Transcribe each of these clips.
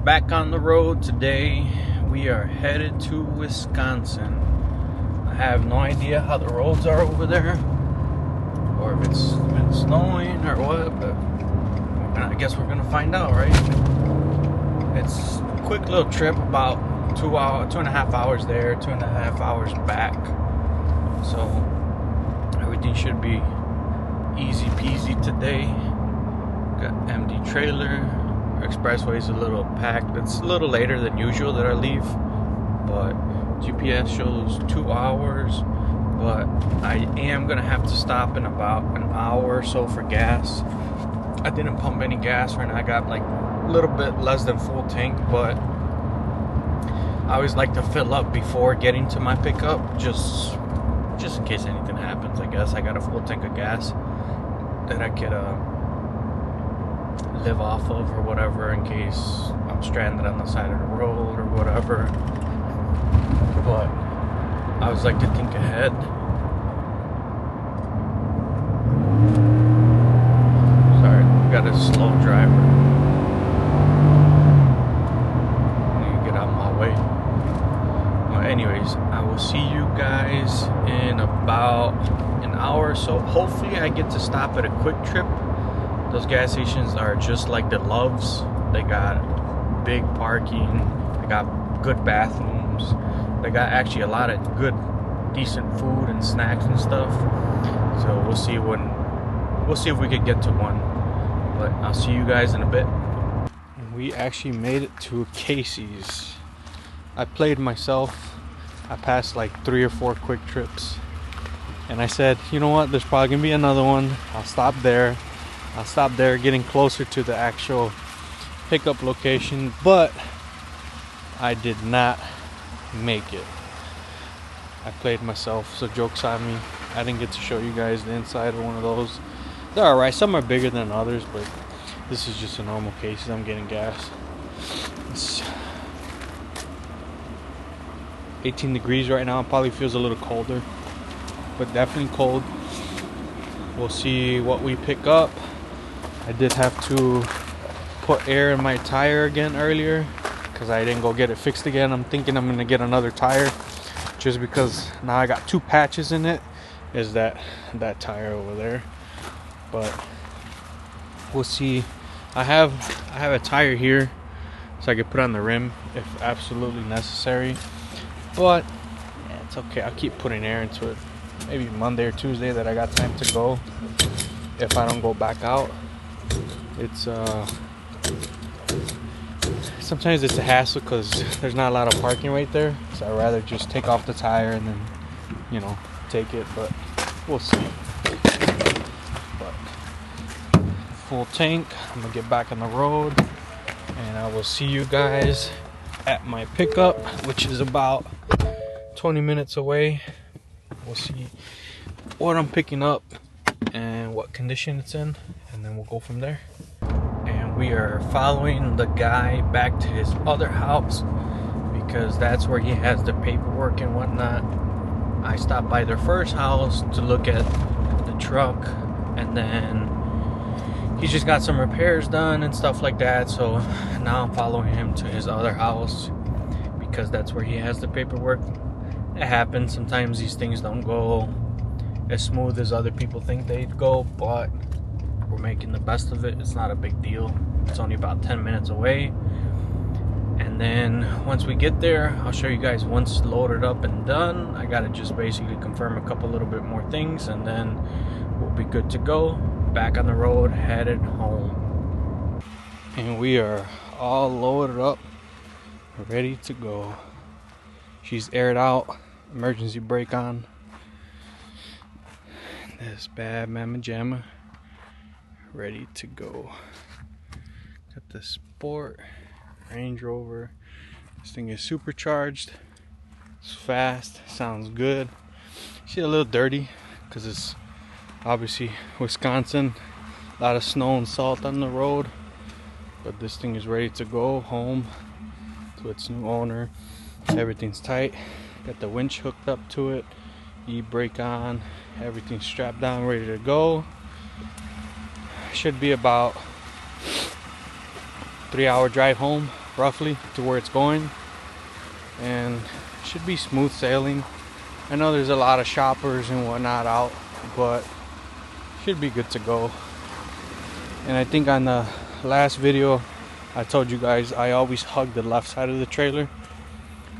back on the road today. We are headed to Wisconsin. I have no idea how the roads are over there, or if it's been snowing or what, but I guess we're gonna find out, right? It's a quick little trip, about 2.5 hours there, 2.5 hours back. So everything should be easy peasy today. Got empty trailer. Expressway is a little packed. It's a little later than usual that I leave, but GPS shows 2 hours. But I am gonna have to stop in about an hour or so for gas. I didn't pump any gas right now. I got like a little bit less than full tank, but I always like to fill up before getting to my pickup, just in case anything happens. I guess I got a full tank of gas that I could live off of or whatever, in case I'm stranded on the side of the road or whatever. But I always like to think ahead. Sorry, we got a slow driver. I need to get out of my way. Well, anyways, I will see you guys in about an hour or so. Hopefully I get to stop at a Quick Trip. Those gas stations are just like the Loves. They got big parking. They got good bathrooms. They got actually a lot of good, decent food and snacks and stuff. So we'll see if we could get to one. But I'll see you guys in a bit. We actually made it to Casey's. I played myself. I passed like 3 or 4 Quick Trips, and I said, you know what? There's probably gonna be another one. I'll stop there. Getting closer to the actual pickup location, but I did not make it. I played myself, so joke's on me. I didn't get to show you guys the inside of one of those. They're alright. Some are bigger than others, but this is just a normal case. I'm getting gas. It's 18 degrees right now. It probably feels a little colder, but definitely cold. We'll see what we pick up. I did have to put air in my tire again earlier because I didn't go get it fixed again. I'm thinking I'm gonna get another tire just because now I got 2 patches in it. Is that tire over there? But we'll see. I have a tire here so I can put on the rim if absolutely necessary. But yeah, it's okay. I'll keep putting air into it. Maybe Monday or Tuesday that I got time to go. If I don't go back out, it's sometimes it's a hassle because there's not a lot of parking right there. So I'd rather just take off the tire and then, you know, take it. But we'll see. But full tank. I'm gonna get back on the road, and I will see you guys at my pickup, which is about 20 minutes away. We'll see what I'm picking up and what condition it's in, and then we'll go from there. And we are following the guy back to his other house because that's where he has the paperwork and whatnot. I stopped by their first house to look at the truck, and then he just got some repairs done and stuff like that. So now I'm following him to his other house because that's where he has the paperwork. It happens. Sometimes these things don't go as smooth as other people think they'd go, but we're making the best of it. It's not a big deal. It's only about 10 minutes away. And then once we get there, I'll show you guys once loaded up and done. I gotta just basically confirm a couple little bit more things, and then we'll be good to go. Back on the road, headed home. And we are all loaded up, ready to go. She's aired out, emergency brake on. This bad mama jamma, ready to go. Got the Sport Range Rover. This thing is supercharged. It's fast, sounds good. She's a little dirty because it's obviously Wisconsin. A lot of snow and salt on the road. But this thing is ready to go home to its new owner. Everything's tight. Got the winch hooked up to it. E-brake on. Everything's strapped down, ready to go. Should be about 3-hour drive home roughly to where it's going, and should be smooth sailing. I know there's a lot of shoppers and whatnot out, but should be good to go. And I think on the last video I told you guys I always hug the left side of the trailer.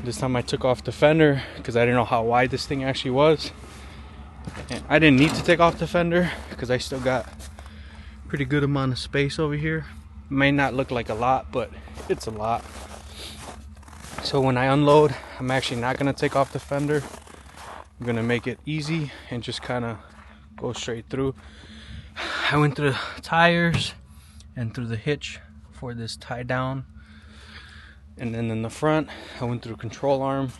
This time I took off the fender because I didn't know how wide this thing actually was, and I didn't need to take off the fender because I still got pretty good amount of space over here. It may not look like a lot, but it's a lot. So when I unload, I'm actually not gonna take off the fender. I'm gonna make it easy and just kind of go straight through. I went through the tires and through the hitch for this tie down, and then in the front I went through the control arm.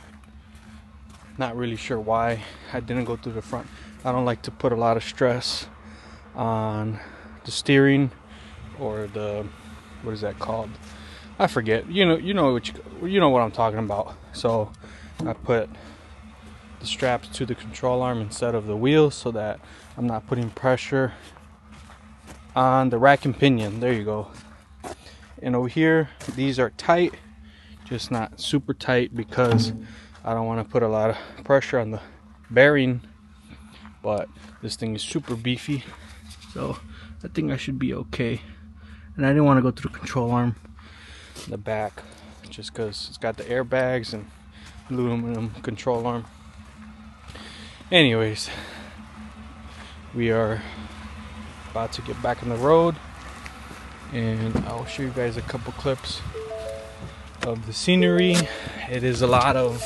Not really sure why I didn't go through the front. I don't like to put a lot of stress on the steering or the, what is that called? I forget. You know what I'm talking about. So I put the straps to the control arm instead of the wheels so that I'm not putting pressure on the rack and pinion. There you go. And over here, these are tight, just not super tight because I don't want to put a lot of pressure on the bearing, but this thing is super beefy, so I think I should be okay. And I didn't want to go through the control arm in the back just because it's got the airbags and aluminum control arm. Anyways, we are about to get back on the road, and I'll show you guys a couple clips of the scenery. It is a lot of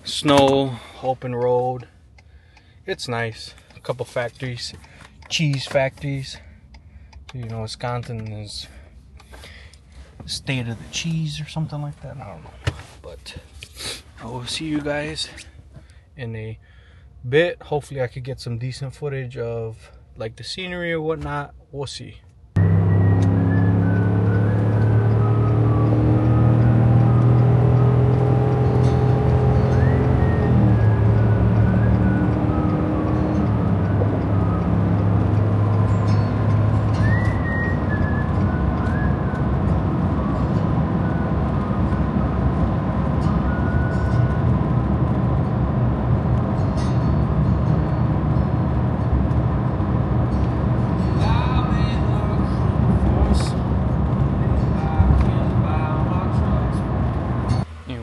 snow, open road. It's nice. A couple factories, cheese factories. You know, Wisconsin is the state of the cheese or something like that. I don't know, but I will see you guys in a bit. Hopefully I could get some decent footage of like the scenery or whatnot. We'll see.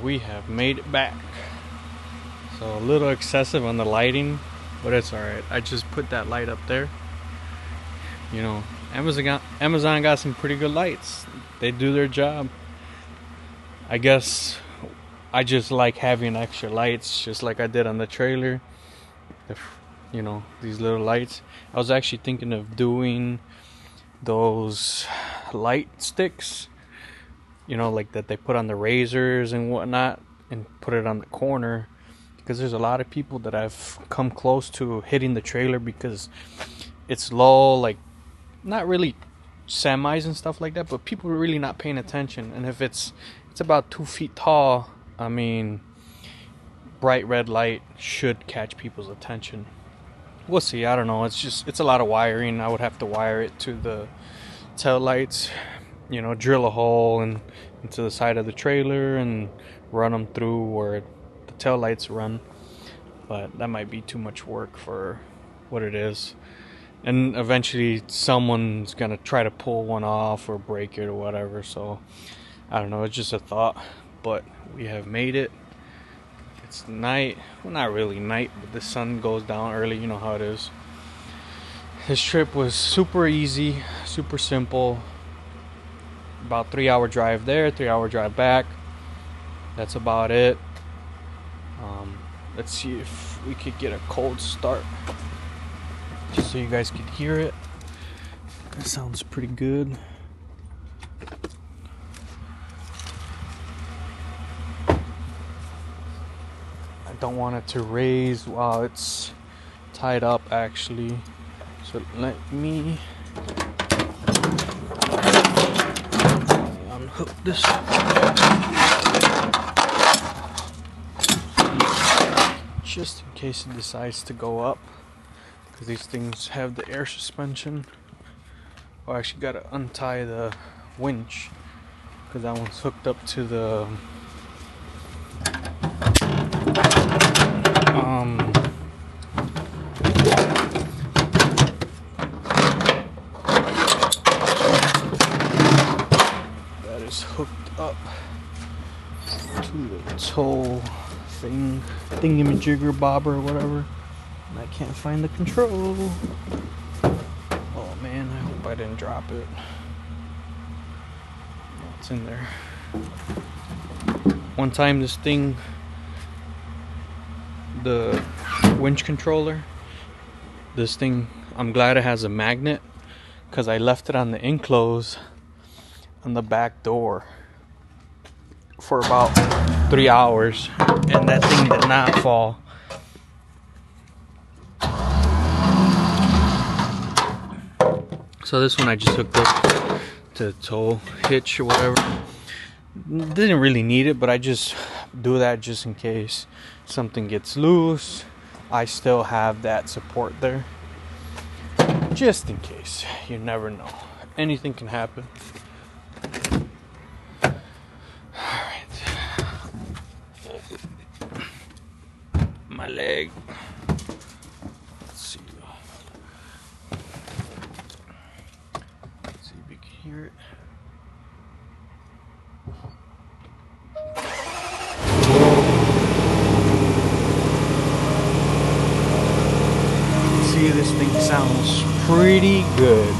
We have made it back. So a little excessive on the lighting, but it's alright. I just put that light up there. You know, Amazon got some pretty good lights. They do their job. I guess I just like having extra lights, just like I did on the trailer. You know, these little lights. I was actually thinking of doing those light sticks, you know, like that they put on the razors and whatnot, and put it on the corner, because there's a lot of people that I've come close to hitting the trailer because it's low, like not really semis and stuff like that, but people are really not paying attention. And if it's about 2 feet tall, I mean, bright red light should catch people's attention. We'll see. I don't know. It's a lot of wiring. I would have to wire it to the tail lights, you know, drill a hole into the side of the trailer and run them through where the tail lights run. But that might be too much work for what it is. And eventually someone's gonna try to pull one off or break it or whatever. So I don't know, it's just a thought. But we have made it. It's night. Well, not really night, but the sun goes down early. You know how it is. This trip was super easy, super simple. About 3-hour drive there, 3-hour drive back. That's about it. Let's see if we could get a cold start, just so you guys could hear it. That sounds pretty good. I don't want it to raise while it's tied up, actually. So let me unhook this. Just in case it decides to go up, because these things have the air suspension. Oh, I actually gotta untie the winch, because that one's hooked up to the that is hooked up to the tow thing, thingamajigger bobber or whatever, and I can't find the control. Oh man, I hope I didn't drop it. Oh, it's in there. One time this thing, the winch controller, this thing, I'm glad it has a magnet, because I left it on the enclose on the back door for about 3 hours, and that thing did not fall. So this one I just hooked up to the tow hitch or whatever. Didn't really need it, but I just do that just in case something gets loose. I still have that support there, just in case. You never know, anything can happen. My leg. Let's see. Let's see if you can hear it. See, this thing sounds pretty good.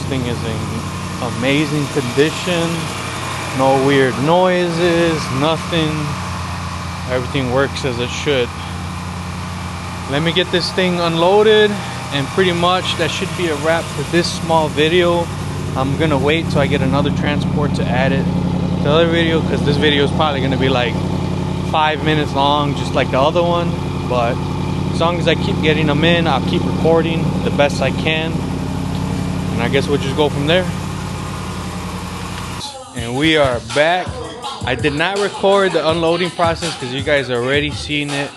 Thing is in amazing condition, no weird noises, nothing. Everything works as it should. Let me get this thing unloaded, and pretty much that should be a wrap for this small video. I'm gonna wait till I get another transport to add it to the other video, because this video is probably gonna be like 5 minutes long, just like the other one. But as long as I keep getting them in, I'll keep recording the best I can. And I guess we'll just go from there. And we are back. I did not record the unloading process because you guys are already seen it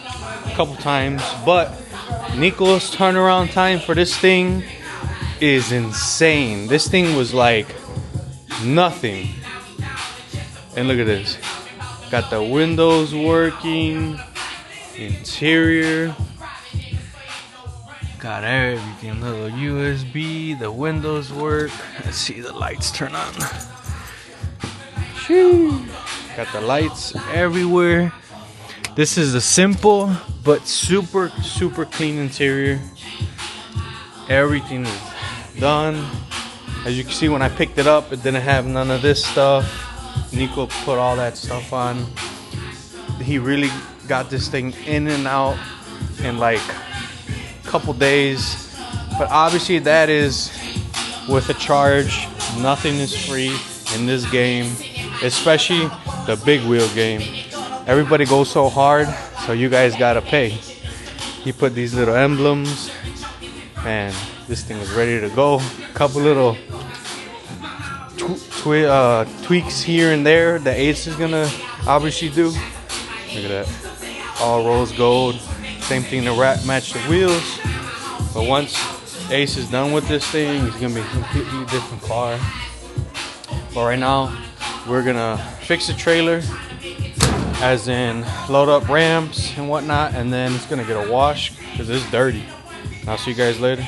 a couple times. But Nico's turnaround time for this thing is insane. This thing was like nothing. And look at this. Got the windows working, interior. Got everything, little USB, the windows work. Let's see the lights turn on. Shoo. Got the lights everywhere. This is a simple but super clean interior. Everything is done. As you can see, when I picked it up, it didn't have none of this stuff. Nico put all that stuff on. He really got this thing in and out in like couple days, but obviously that is with a charge. Nothing is free in this game, especially the big wheel game. Everybody goes so hard, so you guys gotta pay. He put these little emblems, and this thing is ready to go. A couple little tweaks here and there the Ace is gonna obviously do. Look at that, all rose gold. Same thing to match the wheels. But once Ace is done with this thing, it's gonna be a completely different car. But right now, we're gonna fix the trailer, as in load up ramps and whatnot, and then it's gonna get a wash because it's dirty. I'll see you guys later.